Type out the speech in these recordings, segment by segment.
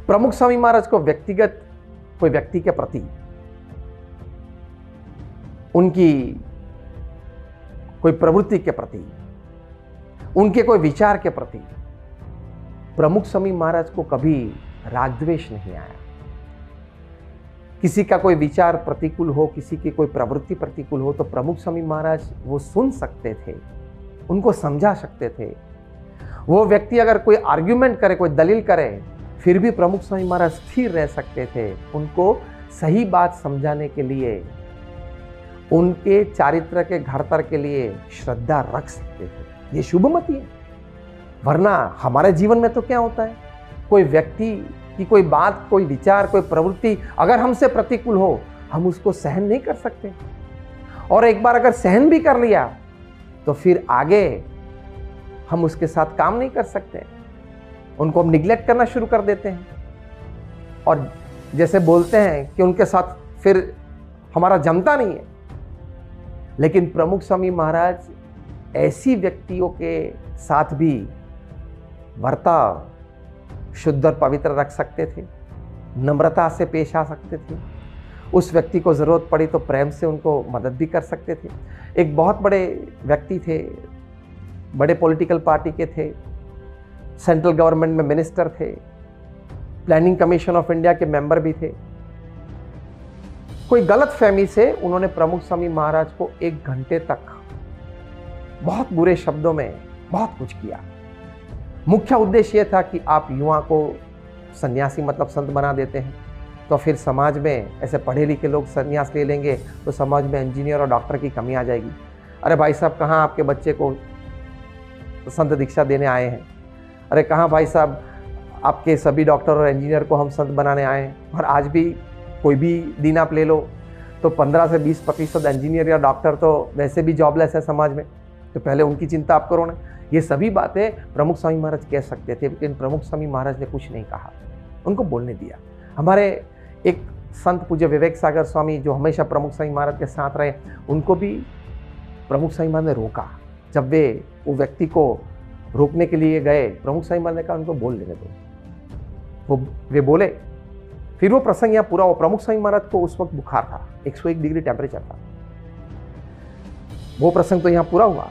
प्रमुख स्वामी महाराज को व्यक्तिगत कोई व्यक्ति के प्रति, उनकी कोई प्रवृत्ति के प्रति, उनके कोई विचार के प्रति प्रमुख स्वामी महाराज को कभी राग द्वेष नहीं आया। किसी का कोई विचार प्रतिकूल हो, किसी की कोई प्रवृत्ति प्रतिकूल हो, तो प्रमुख स्वामी महाराज वो सुन सकते थे, उनको समझा सकते थे। वो व्यक्ति अगर कोई आर्ग्यूमेंट करे, कोई दलील करे, फिर भी प्रमुख स्वामी महाराज स्थिर रह सकते थे, उनको सही बात समझाने के लिए, उनके चारित्र के घड़तर के लिए श्रद्धा रख सकते थे। ये शुभमति है। वरना हमारे जीवन में तो क्या होता है, कोई व्यक्ति की कोई बात, कोई विचार, कोई प्रवृत्ति अगर हमसे प्रतिकूल हो, हम उसको सहन नहीं कर सकते, और एक बार अगर सहन भी कर लिया तो फिर आगे हम उसके साथ काम नहीं कर सकते, उनको हम निग्लेक्ट करना शुरू कर देते हैं, और जैसे बोलते हैं कि उनके साथ फिर हमारा जमता नहीं है। लेकिन प्रमुख स्वामी महाराज ऐसी व्यक्तियों के साथ भी वर्ताव शुद्ध और पवित्र रख सकते थे, नम्रता से पेश आ सकते थे, उस व्यक्ति को ज़रूरत पड़ी तो प्रेम से उनको मदद भी कर सकते थे। एक बहुत बड़े व्यक्ति थे, बड़े पॉलिटिकल पार्टी के थे, सेंट्रल गवर्नमेंट में मिनिस्टर थे, प्लानिंग कमीशन ऑफ इंडिया के मेंबर भी थे। कोई गलत फहमी से उन्होंने प्रमुख स्वामी महाराज को 1 घंटे तक बहुत बुरे शब्दों में बहुत कुछ किया। मुख्य उद्देश्य यह था कि आप युवा को सन्यासी मतलब संत बना देते हैं, तो फिर समाज में ऐसे पढ़े लिखे लोग सन्यास ले लेंगे तो समाज में इंजीनियर और डॉक्टर की कमी आ जाएगी। अरे भाई साहब, कहाँ आपके बच्चे को संत दीक्षा देने आए हैं? अरे कहाँ भाई साहब, आपके सभी डॉक्टर और इंजीनियर को हम संत बनाने आए हैं? और आज भी कोई भी दिन आप ले लो तो 15 से 20% इंजीनियर या डॉक्टर तो वैसे भी जॉबलेस है समाज में, तो पहले उनकी चिंता आप करो ना। ये सभी बातें प्रमुख स्वामी महाराज कह सकते थे, लेकिन प्रमुख स्वामी महाराज ने कुछ नहीं कहा, उनको बोलने दिया। हमारे एक संत पूज्य विवेक सागर स्वामी जो हमेशा प्रमुख स्वामी महाराज के साथ रहे, उनको भी प्रमुख स्वामी महाराज ने रोका। जब वो व्यक्ति को रोकने के लिए गए, प्रमुख स्वामी महाराज ने कहा उनको बोल लेने दो। वे बोले। फिर वो प्रसंग यहाँ पूरा हुआ। प्रमुख स्वामी महाराज को उस वक्त बुखार था, 101 डिग्री टेम्परेचर था। वो प्रसंग तो यहाँ पूरा हुआ।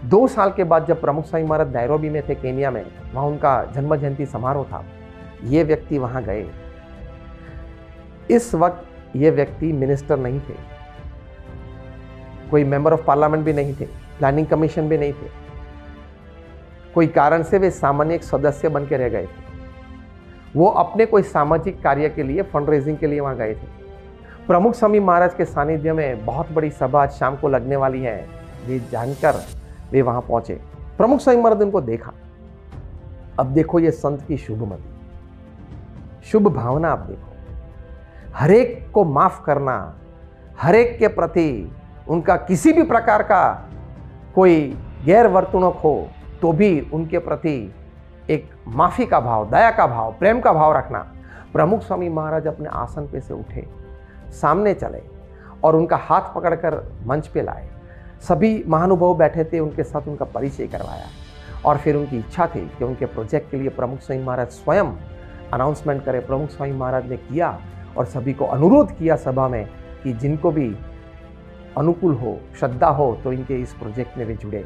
2 साल के बाद जब प्रमुख स्वामी महाराज नैरोबी में थे, केनिया में, वहाँ उनका जन्म जयंती समारोह था, ये व्यक्ति वहाँ गए। इस वक्त ये व्यक्ति मिनिस्टर नहीं थे, कोई मेंबर ऑफ पार्लियामेंट भी नहीं थे, प्लानिंग कमीशन भी नहीं थे, कोई कारण से वे सामान्य एक सदस्य बन के रह गए थे। वो अपने कोई सामाजिक कार्य के लिए, फंड रेजिंग के लिए वहाँ गए थे। प्रमुख स्वामी महाराज के सानिध्य में बहुत बड़ी सभा आज शाम को लगने वाली है, ये जानकर वे वहाँ पहुँचे। प्रमुख स्वामी महाराज ने उनको देखा। अब देखो ये संत की शुभमति, शुभ भावना। आप देखो, हरेक को माफ करना, हरेक के प्रति उनका किसी भी प्रकार का कोई गैर वर्तणूक हो तो भी उनके प्रति एक माफी का भाव, दया का भाव, प्रेम का भाव रखना। प्रमुख स्वामी महाराज अपने आसन पे से उठे, सामने चले और उनका हाथ पकड़कर मंच पे लाए। सभी महानुभाव बैठे थे, उनके साथ उनका परिचय करवाया, और फिर उनकी इच्छा थी कि उनके प्रोजेक्ट के लिए प्रमुख स्वामी महाराज स्वयं अनाउंसमेंट करें। प्रमुख स्वामी महाराज ने किया और सभी को अनुरोध किया सभा में कि जिनको भी अनुकूल हो, श्रद्धा हो, तो इनके इस प्रोजेक्ट में वे जुड़े।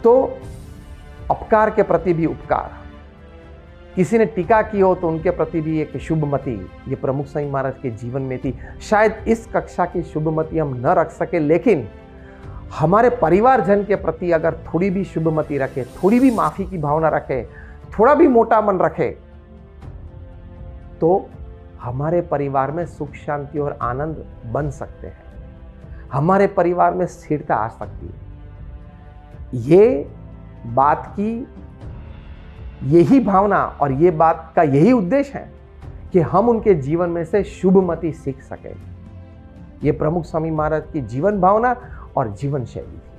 तो अपकार के प्रति भी उपकार, किसी ने टीका की हो तो उनके प्रति भी एक शुभमति, ये प्रमुख स्वामी महाराज के जीवन में थी। शायद इस कक्षा की शुभमति हम न रख सके, लेकिन हमारे परिवारजन के प्रति अगर थोड़ी भी शुभमति रखे, थोड़ी भी माफी की भावना रखे, थोड़ा भी मोटा मन रखे, तो हमारे परिवार में सुख, शांति और आनंद बन सकते हैं, हमारे परिवार में स्थिरता आ सकती है। ये बात की यही भावना और ये बात का यही उद्देश्य है कि हम उनके जीवन में से शुभमति सीख सकें। ये प्रमुख स्वामी महाराज की जीवन भावना और जीवन शैली थी।